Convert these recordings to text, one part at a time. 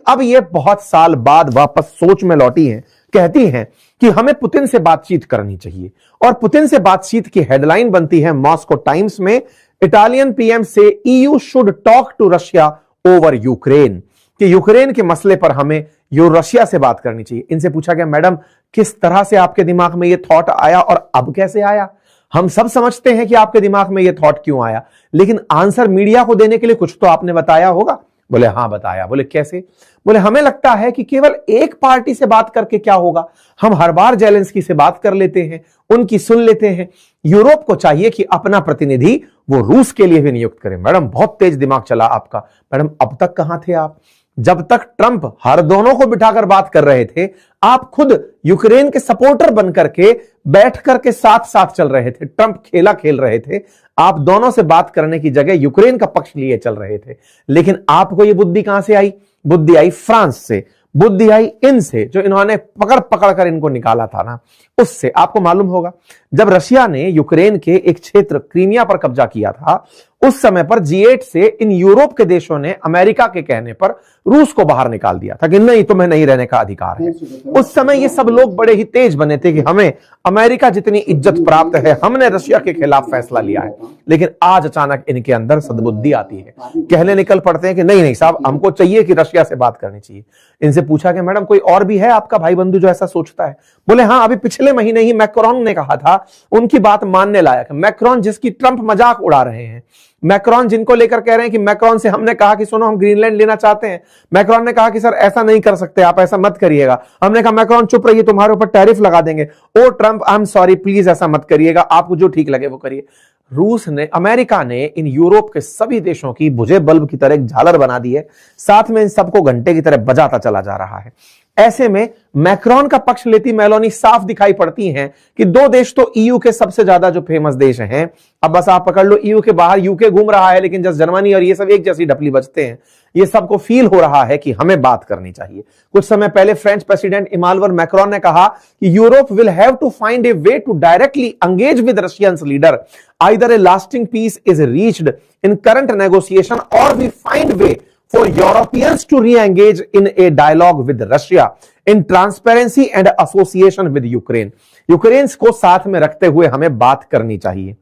अब ये बहुत साल बाद वापस सोच में लौटी हैं, कहती हैं कि हमें पुतिन से बातचीत करनी चाहिए। और पुतिन से बातचीत की हेडलाइन बनती है मॉस्को टाइम्स में, इटालियन पीएम से EU should talk to Russia over Ukraine, कि यूक्रेन के मसले पर हमें रशिया से बात करनी चाहिए। इनसे पूछा गया, मैडम किस तरह से आपके दिमाग में ये थॉट आया और अब कैसे आया? हम सब समझते हैं कि आपके दिमाग में ये थॉट क्यों आया, लेकिन आंसर मीडिया को देने के लिए कुछ तो आपने बताया होगा। बोले हाँ बताया। बोले कैसे? बोले हमें लगता है कि केवल एक पार्टी से बात करके क्या होगा, हम हर बार जेलेंस्की से बात कर लेते हैं, उनकी सुन लेते हैं। यूरोप को चाहिए कि अपना प्रतिनिधि वो रूस के लिए भी नियुक्त करें। मैडम बहुत तेज दिमाग चला आपका। मैडम अब तक कहां थे आप? जब तक ट्रंप हर दोनों को बिठाकर बात कर रहे थे, आप खुद यूक्रेन के सपोर्टर बनकर के बैठ करके साथ साथ चल रहे थे। ट्रंप खेला खेल रहे थे, आप दोनों से बात करने की जगह यूक्रेन का पक्ष लिए चल रहे थे। लेकिन आपको यह बुद्धि कहां से आई? बुद्धि आई फ्रांस से, बुद्धि आई इनसे, जो इन्होंने पकड़ पकड़ कर इनको निकाला था ना, उससे। आपको मालूम होगा जब रशिया ने यूक्रेन के एक क्षेत्र क्रीमिया पर कब्जा किया था, उस समय पर G8 से इन यूरोप के देशों ने अमेरिका के कहने पर रूस को बाहर निकाल दिया था कि नहीं, तुम्हें नहीं रहने का अधिकार है। उस समय ये सब लोग बड़े ही तेज बने थे कि हमें अमेरिका जितनी इज्जत प्राप्त है, हमने रशिया के खिलाफ फैसला लिया है। लेकिन आज अचानक इनके अंदर सद्बुद्धि आती है, कहने निकल पड़ते हैं कि नहीं नहीं साहब, हमको चाहिए कि रशिया से बात करनी चाहिए। इनसे पूछा कि मैडम कोई और भी है आपका भाई बंधु जो ऐसा सोचता है? बोले हाँ, अभी पिछले महीने ही मैक्रोन ने कहा था, उनकी बात मानने लायक। मैक्रोन जिसकी ट्रंप मजाक उड़ा रहे हैं, मैक्रोन जिनको लेकर कह रहे हैं कि मैक्रोन से हमने कहा कि सुनो हम ग्रीनलैंड लेना चाहते हैं, मैक्रोन ने कहा कि सर ऐसा नहीं कर सकते, आप ऐसा मत करिएगा। हमने कहा मैक्रोन चुप रहिए, तुम्हारे ऊपर टैरिफ लगा देंगे। Oh Trump I am sorry, please ऐसा मत करिएगा, आपको जो ठीक लगे वो करिए। रूस ने, अमेरिका ने इन यूरोप के सभी देशों की बुझे बल्ब की तरह एक झालर बना दी है, साथ में इन सबको घंटे की तरह बजाता चला जा रहा है। ऐसे में मैक्रोन का पक्ष लेती मेलोनी साफ दिखाई पड़ती हैं कि दो देश तो ईयू के सबसे ज्यादा जो फेमस देश हैं, अब बस आप पकड़ लो, ईयू के बाहर यूके घूम रहा है, लेकिन जस्ट जर्मनी और ये सब एक जैसी ढपली बजते हैं। ये सबको फील हो रहा है कि हमें बात करनी चाहिए। कुछ समय पहले फ्रेंच प्रेसिडेंट इमानुएल मैक्रोन ने कहा कि Europe will have to find a way to directly engage with Russians leader, either a lasting peace is reached in current negotiation और we find way for Europeans to re-engage in a dialogue with Russia in transparency and association with Ukraine. Ukraine को साथ में रखते हुए हमें बात करनी चाहिए।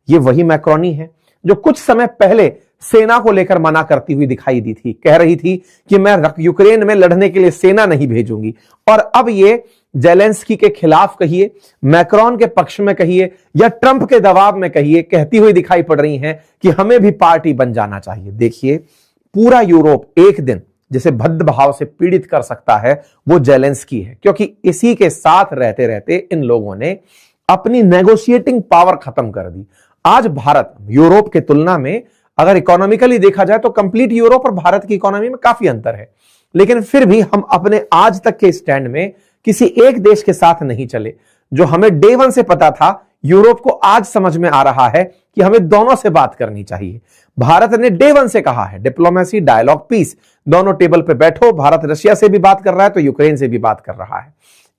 ये वही मैक्रोनी है जो कुछ समय पहले सेना को लेकर मना करती हुई दिखाई दी थी, कह रही थी कि मैं यूक्रेन में लड़ने के लिए सेना नहीं भेजूंगी। और अब ये जेलेंस्की के खिलाफ कहिए, मैक्रोन के पक्ष में कहिए या ट्रंप के दबाव में कहिए, कहती हुई दिखाई पड़ रही हैं कि हमें भी पार्टी बन जाना चाहिए। देखिए, पूरा यूरोप एक दिन जिसे भद्द भाव से पीड़ित कर सकता है वो जेलेंस्की है, क्योंकि इसी के साथ रहते रहते इन लोगों ने अपनी नेगोशिएटिंग पावर खत्म कर दी। आज भारत यूरोप के तुलना में अगर इकोनॉमिकली देखा जाए तो कंप्लीट यूरोप और भारत की इकोनॉमी में काफी अंतर है, लेकिन फिर भी हम अपने आज तक के स्टैंड में किसी एक देश के साथ नहीं चले। जो हमें डे वन से पता था, यूरोप को आज समझ में आ रहा है कि हमें दोनों से बात करनी चाहिए। भारत ने डे वन से कहा है डिप्लोमेसी, डायलॉग, पीस, दोनों टेबल पे बैठो। भारत रशिया से भी बात कर रहा है तो यूक्रेन से भी बात कर रहा है।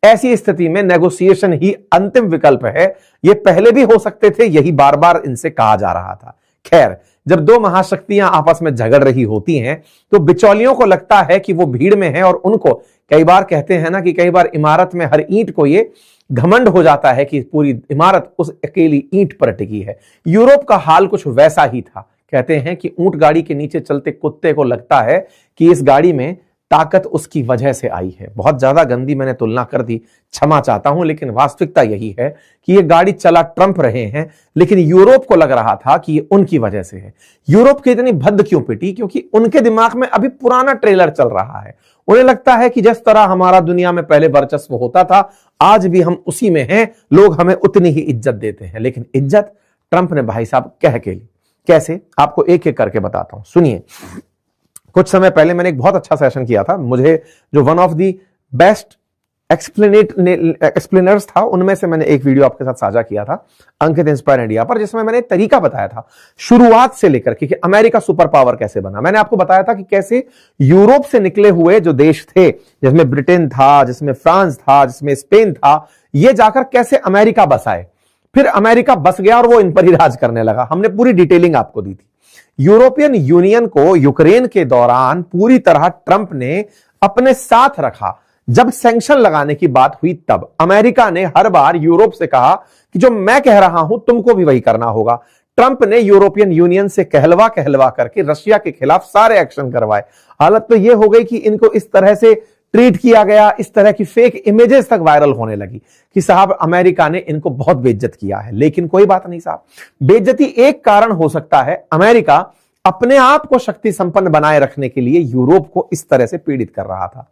ऐसी स्थिति में नेगोशिएशन ही अंतिम विकल्प है। ये पहले भी हो सकते थे, यही बार बार इनसे कहा जा रहा था। खैर, जब दो महाशक्तियां आपस में झगड़ रही होती हैं तो बिचौलियों को लगता है कि वो भीड़ में है, और उनको कई बार कहते हैं ना कि कई बार इमारत में हर ईंट को ये घमंड हो जाता है कि पूरी इमारत उस अकेली ईंट पर टिकी है। यूरोप का हाल कुछ वैसा ही था। कहते हैं कि ऊंट गाड़ी के नीचे चलते कुत्ते को लगता है कि इस गाड़ी में ताकत उसकी वजह से आई है। बहुत ज्यादा गंदी मैंने तुलना कर दी, क्षमा चाहता हूं, लेकिन वास्तविकता यही है कि ये गाड़ी चला ट्रंप रहे हैं, लेकिन यूरोप को लग रहा था कि ये उनकी वजह से है। यूरोप की इतनी भद्द क्यों पिटी? क्योंकि उनके दिमाग में अभी पुराना ट्रेलर चल रहा है। उन्हें लगता है कि जिस तरह हमारा दुनिया में पहले वर्चस्व होता था, आज भी हम उसी में हैं, लोग हमें उतनी ही इज्जत देते हैं। लेकिन इज्जत ट्रंप ने भाई साहब कह के ली। कैसे? आपको एक एक करके बताता हूं, सुनिए। कुछ समय पहले मैंने एक बहुत अच्छा सेशन किया था। मुझे जो one of the best explainers था, उनमें से मैंने एक वीडियो आपके साथ साझा किया था अंकित इंस्पायर इंडिया पर, जिसमें मैंने एक तरीका बताया था शुरुआत से लेकर के कि अमेरिका सुपर पावर कैसे बना। मैंने आपको बताया था कि कैसे यूरोप से निकले हुए जो देश थे, जिसमें ब्रिटेन था, जिसमें फ्रांस था, जिसमें स्पेन था, ये जाकर कैसे अमेरिका बसाए। फिर अमेरिका बस गया और वो इन पर ही राज करने लगा। हमने पूरी डिटेलिंग आपको दी थी। यूरोपियन यूनियन को यूक्रेन के दौरान पूरी तरह ट्रंप ने अपने साथ रखा। जब सैंक्शन लगाने की बात हुई तब अमेरिका ने हर बार यूरोप से कहा कि जो मैं कह रहा हूं तुमको भी वही करना होगा। ट्रंप ने यूरोपियन यूनियन से कहलवा कहलवा करके रशिया के खिलाफ सारे एक्शन करवाए। हालत तो यह हो गई कि इनको इस तरह से ट्रीट किया गया, इस तरह की फेक इमेजेस तक वायरल होने लगी कि साहब अमेरिका ने इनको बहुत बेइज्जत किया है। लेकिन कोई बात नहीं साहब, बेइज्जती एक कारण हो सकता है। अमेरिका अपने आप को शक्ति संपन्न बनाए रखने के लिए यूरोप को इस तरह से पीड़ित कर रहा था।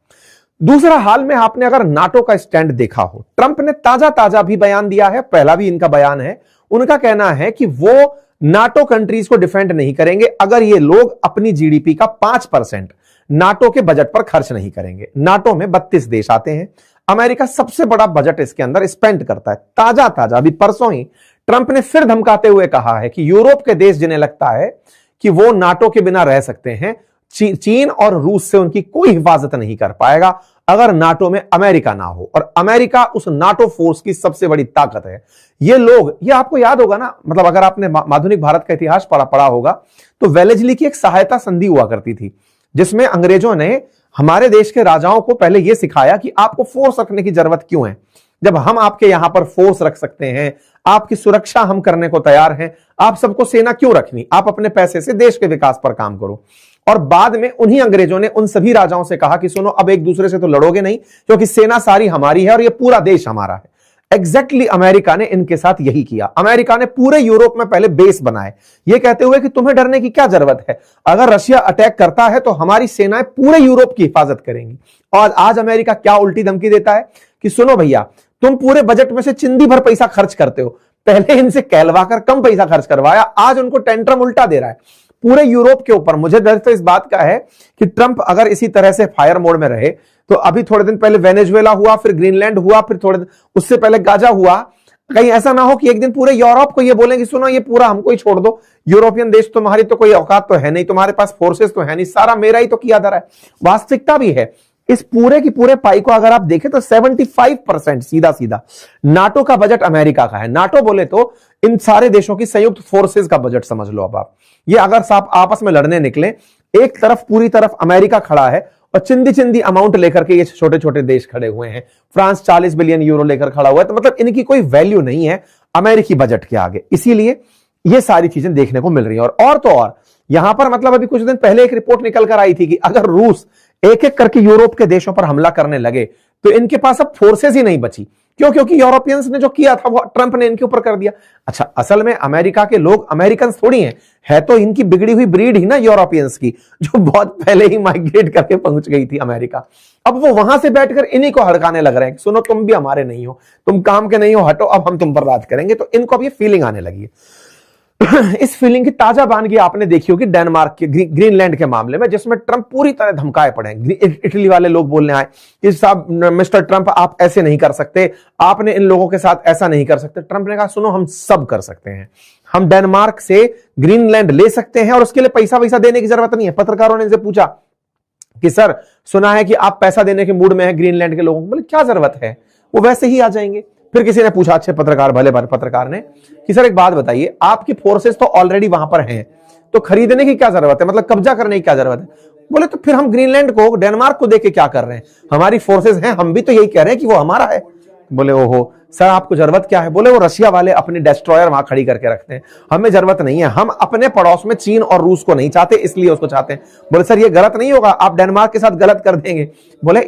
दूसरा, हाल में आपने अगर नाटो का स्टैंड देखा हो, ट्रंप ने ताजा ताजा भी बयान दिया है, पहला भी इनका बयान है। उनका कहना है कि वो नाटो कंट्रीज को डिफेंड नहीं करेंगे अगर ये लोग अपनी जीडीपी का 5% नाटो के बजट पर खर्च नहीं करेंगे। नाटो में 32 देश आते हैं, अमेरिका सबसे बड़ा बजट इसके अंदर स्पेंड करता है। ताजा ताजा अभी परसों ही ट्रंप ने फिर धमकाते हुए कहा है कि यूरोप के देश जिन्हें लगता है कि वो नाटो के बिना रह सकते हैं, चीन और रूस से उनकी कोई हिफाजत नहीं कर पाएगा अगर नाटो में अमेरिका ना हो। और अमेरिका उस नाटो फोर्स की सबसे बड़ी ताकत है। ये लोग, ये आपको याद होगा ना, मतलब अगर आपने आधुनिक भारत का इतिहास पढ़ा होगा तो वेलेस्ली की एक सहायता संधि हुआ करती थी, जिसमें अंग्रेजों ने हमारे देश के राजाओं को पहले यह सिखाया कि आपको फोर्स रखने की जरूरत क्यों है, जब हम आपके यहां पर फोर्स रख सकते हैं, आपकी सुरक्षा हम करने को तैयार हैं, आप सबको सेना क्यों रखनी, आप अपने पैसे से देश के विकास पर काम करो। और बाद में उन्हीं अंग्रेजों ने उन सभी राजाओं से कहा कि सुनो, अब एक दूसरे से तो लड़ोगे नहीं, क्योंकि सेना सारी हमारी है और ये पूरा देश हमारा है। एग्जैक्टली अमेरिका ने इनके साथ यही किया। अमेरिका ने पूरे यूरोप में पहले बेस बनाए, ये कहते हुए कि तुम्हें डरने की क्या जरूरत है, अगर रशिया अटैक करता है तो हमारी सेनाएं पूरे यूरोप की हिफाजत करेंगी। और आज अमेरिका क्या उल्टी धमकी देता है कि सुनो भैया, तुम पूरे बजट में से चिंदी भर पैसा खर्च करते हो, पहले इनसे कहलवाकर कम पैसा खर्च करवाया, आज उनको टेंट्रम उल्टा दे रहा है पूरे यूरोप के ऊपर। मुझे डर तो इस बात का है कि ट्रंप अगर इसी तरह से फायर मोड में रहे तो अभी थोड़े दिन पहले वेनेजुएला हुआ, फिर ग्रीनलैंड हुआ, फिर थोड़े उससे पहले गाजा हुआ, कहीं ऐसा ना हो कि एक दिन पूरे यूरोप को ये बोलें कि सुनो ये पूरा हमको ही छोड़ दो, यूरोपियन देश तुम्हारी तो कोई औकात तो है नहीं, तुम्हारे पास फोर्सेस तो है नहीं, सारा मेरा ही तो किया जा रहा है। वास्तविकता भी है, इस पूरे की पूरे पाई को अगर आप देखें तो 75% सीधा सीधा नाटो का बजट अमेरिका का है। नाटो बोले तो इन सारे देशों की संयुक्त फोर्सेस का बजट समझ लो। अब आप ये अगर साहब आपस में लड़ने निकले, एक तरफ पूरी तरफ अमेरिका खड़ा है और चिंदी चिंदी अमाउंट लेकर के ये छोटे छोटे देश खड़े हुए हैं। फ्रांस 40 बिलियन यूरो लेकर खड़ा हुआ है, तो मतलब इनकी कोई वैल्यू नहीं है अमेरिकी बजट के आगे। इसीलिए ये सारी चीजें देखने को मिल रही है। और तो और यहां पर मतलब अभी कुछ दिन पहले एक रिपोर्ट निकल कर आई थी कि अगर रूस एक एक करके यूरोप के देशों पर हमला करने लगे तो इनके पास अब फोर्सेस ही नहीं बची। क्यों? क्योंकि यूरोपियंस ने जो किया था वो ट्रंप ने इनके ऊपर कर दिया। अच्छा, असल में अमेरिका के लोग अमेरिकन थोड़ी हैं, है तो इनकी बिगड़ी हुई ब्रीड ही ना यूरोपियंस की, जो बहुत पहले ही माइग्रेट करके पहुंच गई थी अमेरिका। अब वो वहां से बैठकर इन्हीं को हड़काने लग रहे हैं, सुनो तुम भी हमारे नहीं हो, तुम काम के नहीं हो, हटो, अब हम तुम पर राज करेंगे। तो इनको अब ये फीलिंग आने लगी है। इस फीलिंग की ताजा बानगी आपने देखी होगी डेनमार्क के ग्रीनलैंड के मामले में, जिसमें ट्रंप पूरी तरह धमकाए पड़े हैं। इटली वाले लोग बोलने आए कि साहब मिस्टर ट्रंप आप ऐसे नहीं कर सकते, आपने इन लोगों के साथ ऐसा नहीं कर सकते। ट्रंप ने कहा सुनो हम सब कर सकते हैं, हम डेनमार्क से ग्रीनलैंड ले सकते हैं और उसके लिए पैसा वैसा देने की जरूरत नहीं है। पत्रकारों ने इनसे पूछा कि सर सुना है कि आप पैसा देने के मूड में हैं ग्रीनलैंड के लोगों को, बोले क्या जरूरत है, वो वैसे ही आ जाएंगे। फिर किसी ने पूछा, अच्छे पत्रकार, भले पत्रकार ने, कि सर एक बात बताइए, आपकी फोर्सेस तो ऑलरेडी वहां पर हैं, तो खरीदने की क्या जरूरत है, मतलब कब्जा करने की क्या जरूरत है। बोले तो फिर हम ग्रीनलैंड को डेनमार्क को देके क्या कर रहे हैं, हमारी फोर्सेस हैं, हम भी तो यही कह रहे हैं कि वो हमारा है। बोले ओहो सर आपको जरूरत क्या है। बोले वो रशिया वाले अपने डिस्ट्रॉयर वहां खड़ी करके रखते हैं, हमें जरूरत नहीं है, हम अपने पड़ोस में चीन और रूस को नहीं चाहते इसलिए उसको चाहते हैं। बोले सर ये गलत नहीं होगा, आप डेनमार्क के साथ गलत कर देंगे। बोले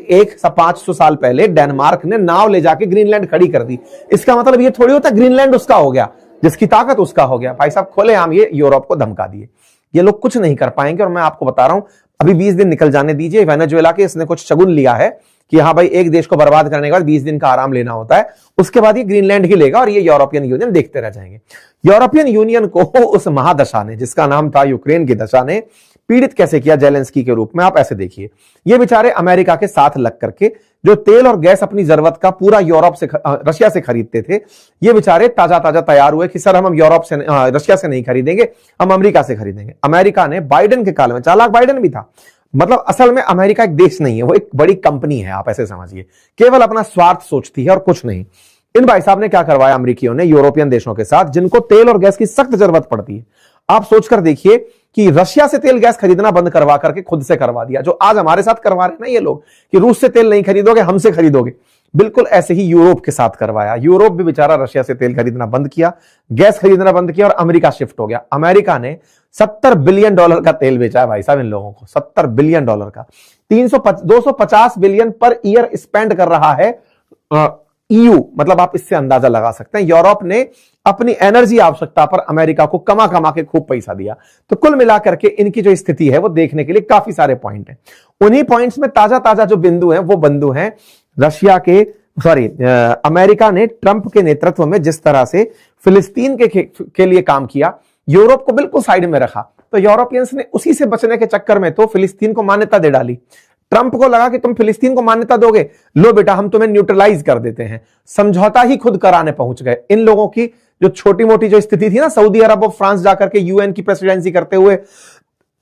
500 साल पहले डेनमार्क ने नाव ले जाके ग्रीनलैंड खड़ी कर दी, इसका मतलब ये थोड़ी होता ग्रीनलैंड उसका हो गया, जिसकी ताकत उसका हो गया। भाई साहब खोले आम ये यूरोप को धमका दिए। ये लोग कुछ नहीं कर पाएंगे। और मैं आपको बता रहा हूं अभी 20 दिन निकल जाने दीजिए। वेनेजुएला के इसने कुछ शगुन लिया है कि हाँ भाई एक देश को बर्बाद करने के बाद 20 दिन का आराम लेना होता है, उसके बाद ये ग्रीनलैंड ही लेगा और ये यूरोपियन यूनियन देखते रह जाएंगे। यूरोपियन यूनियन को उस महादशा ने, जिसका नाम था यूक्रेन की दशा ने, पीड़ित कैसे किया जेलेंस्की के रूप में। आप ऐसे देखिए, ये बेचारे अमेरिका के साथ लग करके जो तेल और गैस अपनी जरूरत का पूरा यूरोप से रशिया से खरीदते थे, ये बेचारे ताजा ताजा तैयार हुए कि सर हम यूरोप से रशिया से नहीं खरीदेंगे, हम अमेरिका से खरीदेंगे। अमेरिका ने बाइडेन के काल में, चालाक बाइडेन भी था, मतलब असल में अमेरिका एक देश नहीं है, वो एक बड़ी कंपनी है, आप ऐसे समझिए, केवल अपना स्वार्थ सोचती है और कुछ नहीं। इन भाई साहब ने क्या करवाया अमेरिकियों ने यूरोपियन देशों के साथ, जिनको तेल और गैस की सख्त जरूरत पड़ती है। आप सोचकर देखिए कि रशिया से तेल गैस खरीदना बंद करवा करके खुद से करवा दिया, जो आज हमारे साथ करवा रहे हैं ना ये लोग कि रूस से तेल नहीं खरीदोगे हमसे खरीदोगे। बिल्कुल ऐसे ही यूरोप के साथ करवाया। यूरोप भी बेचारा रशिया से तेल खरीदना बंद किया, गैस खरीदना बंद किया और अमेरिका शिफ्ट हो गया। अमेरिका ने $70 बिलियन का तेल बेचा है भाई साहब इन लोगों को, $70 बिलियन का। 250 बिलियन पर ईयर स्पेंड कर रहा है ईयू, मतलब आप इससे अंदाजा लगा सकते हैं। यूरोप ने अपनी एनर्जी आवश्यकता पर अमेरिका को कमा कमा के खूब पैसा दिया। तो कुल मिलाकर के इनकी जो स्थिति है वो देखने के लिए काफी सारे पॉइंट हैं। उन्हीं पॉइंट्स में ताजा ताजा जो बिंदु हैं वो बिंदु हैं अमेरिका ने ट्रंप के नेतृत्व में जिस तरह से फिलिस्तीन के लिए काम किया, यूरोप को बिल्कुल साइड में रखा। तो यूरोपियंस ने उसी से बचने के चक्कर में तो फिलिस्तीन को मान्यता दे डाली। ट्रंप को लगा कि तुम फिलिस्तीन को मान्यता दोगे, लो बेटा हम तुम्हें न्यूट्रलाइज कर देते हैं। समझौता ही खुद कराने पहुंच गए। इन लोगों की जो छोटी मोटी जो स्थिति थी ना, सऊदी अरब और फ्रांस जाकर के यूएन की प्रेसिडेंसी करते हुए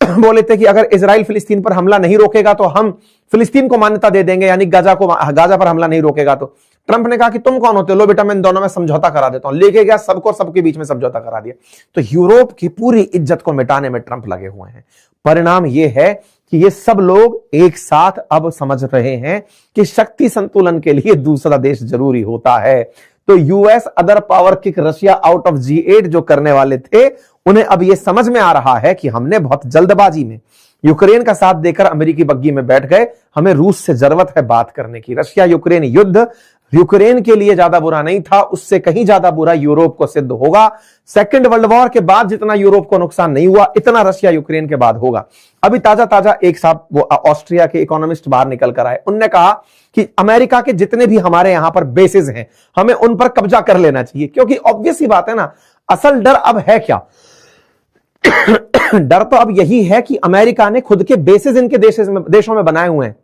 बोले थे कि अगर इजराइल फिलिस्तीन पर हमला नहीं रोकेगा तो हम फिलिस्तीन को मान्यता दे देंगे, यानी गाजा पर हमला नहीं रोकेगा। तो ट्रंप ने कहा कि तुम कौन होते हो, लो बेटा मैं इन दोनों में समझौता करा देता हूं। लेके गया सबको, सबके बीच में समझौता करा दिया। तो यूरोप की पूरी इज्जत को मिटाने में ट्रंप लगे हुए हैं। परिणाम यह है कि ये सब लोग एक साथ अब समझ रहे हैं कि शक्ति संतुलन के लिए दूसरा देश जरूरी होता है। तो US other power kick Russia out of G8 जो करने वाले थे, उन्हें अब यह समझ में आ रहा है कि हमने बहुत जल्दबाजी में यूक्रेन का साथ देकर अमेरिकी बग्गी में बैठ गए। हमें रूस से जरूरत है बात करने की। रशिया यूक्रेन युद्ध यूक्रेन के लिए ज्यादा बुरा नहीं था, उससे कहीं ज्यादा बुरा यूरोप को सिद्ध होगा। सेकेंड वर्ल्ड वॉर के बाद जितना यूरोप को नुकसान नहीं हुआ, इतना रशिया यूक्रेन के बाद होगा। अभी ताजा ताजा एक साहब वो ऑस्ट्रिया के इकोनॉमिस्ट बाहर निकल कर आए, उनने कहा कि अमेरिका के जितने भी हमारे यहां पर बेसिस हैं, हमें उन पर कब्जा कर लेना चाहिए। क्योंकि ऑब्वियस ही बात है ना, असल डर अब है क्या? डर तो अब यही है कि अमेरिका ने खुद के बेसिस इनके देशों में बनाए हुए हैं।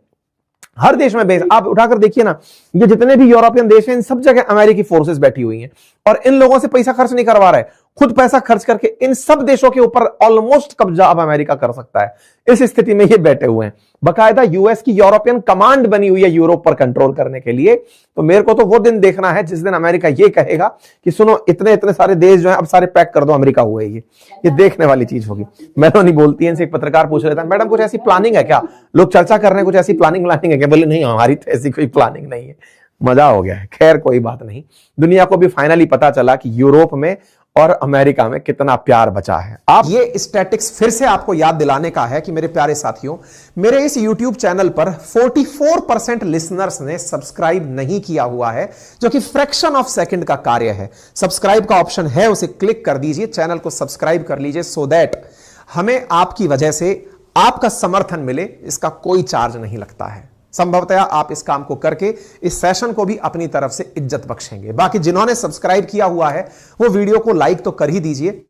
हर देश में बेस आप उठाकर देखिए ना, ये जितने भी यूरोपियन देश हैं, इन सब जगह अमेरिकी फोर्सेस बैठी हुई हैं और इन लोगों से पैसा खर्च नहीं करवा रहे, खुद पैसा खर्च करके इन सब देशों के ऊपर ऑलमोस्ट कब्जा अब अमेरिका कर सकता है। इस स्थिति में ये बैठे हुए हैं। बकायदा यूएस की यूरोपियन कमांड बनी हुई है यूरोप पर कंट्रोल करने के लिए। तो मेरे को तो वो दिन देखना है जिस दिन अमेरिका ये कहेगा कि सुनो इतने इतने सारे देश जो है अब सारे पैक कर दो, अमेरिका हुए ये देखने वाली चीज होगी। मैडम नहीं बोलती है, इनसे एक पत्रकार पूछ रहा था, मैडम कुछ ऐसी प्लानिंग है क्या? लोग चर्चा कर रहे हैं कुछ ऐसी प्लानिंग है क्या? बोले नहीं हमारी तो ऐसी कोई प्लानिंग नहीं है। मजा हो गया है। खैर कोई बात नहीं, दुनिया को भी फाइनली पता चला कि यूरोप में और अमेरिका में कितना प्यार बचा है। आप ये स्टैटिक्स फिर से आपको याद दिलाने का है कि मेरे प्यारे साथियों, मेरे इस YouTube चैनल पर 44% लिसनर्स ने सब्सक्राइब नहीं किया हुआ है, जो कि फ्रैक्शन ऑफ सेकंड का कार्य है। सब्सक्राइब का ऑप्शन है, उसे क्लिक कर दीजिए, चैनल को सब्सक्राइब कर लीजिए, सो दैट हमें आपकी वजह से आपका समर्थन मिले। इसका कोई चार्ज नहीं लगता है। संभवतः आप इस काम को करके इस सेशन को भी अपनी तरफ से इज्जत बख्शेंगे। बाकी जिन्होंने सब्सक्राइब किया हुआ है वो वीडियो को लाइक तो कर ही दीजिए।